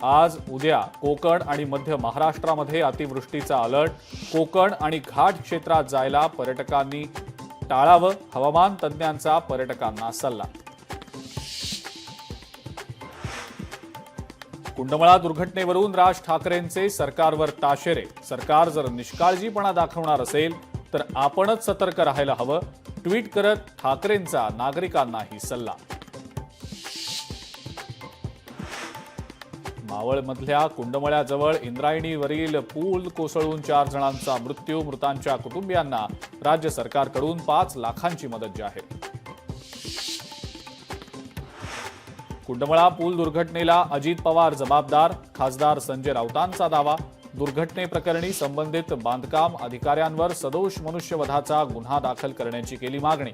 आज उद्या कोकण आणि मध्य महाराष्ट्रामध्ये अतिवृष्टीचा अलर्ट। कोकण आणि घाट क्षेत्रात जायला पर्यटकांनी टाळावं, हवामान तज्ज्ञांचा पर्यटकांना सल्ला। कुंडमळा दुर्घटनेवरून राज ठाकरेंचे सरकारवर ताशेरे। सरकार जर निष्काळजीपणा दाखवणार असेल तर आपणच सतर्क राहायला हवं, ट्विट करत ठाकरेंचा नागरिकांनाही सल्ला। मावळमधल्या कुंडमळ्याजवळ इंद्रायणीवरील पूल कोसळून 4 जणांचा मृत्यू। मृतांच्या कुटुंबियांना राज्य सरकारकडून 5 लाखांची मदत जाहीर। कुंडमळा पूल दुर्घटनेला अजित पवार जबाबदार। खासदार संजय राऊतांचा दावा। दुर्घटनेप्रकरणी संबंधित बांधकाम अधिकाऱ्यांवर सदोष मनुष्यवधाचा गुन्हा दाखल करण्याची केली मागणी।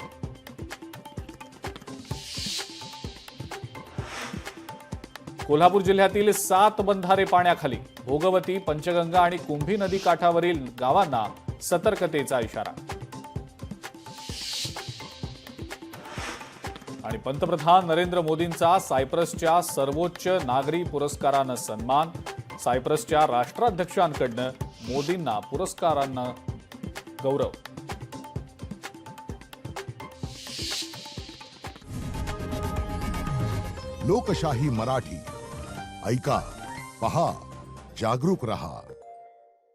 कोल्हापूर जिल्ह्यातील 7 बंधारे पाण्याखाली। भोगवती, पंचगंगा आणि कुंभी नदी काठावरील गावांना सतर्कतेचा इशारा। आणि पंतप्रधान नरेंद्र मोदींचा सायप्रसच्या सर्वोच्च नागरी पुरस्कारानं सन्मान। सायप्रसच्या राष्ट्राध्यक्षांकडनं मोदींना पुरस्कारानं गौरव। लोकशाही मराठी ऐका, पहा, जागरूक रहा।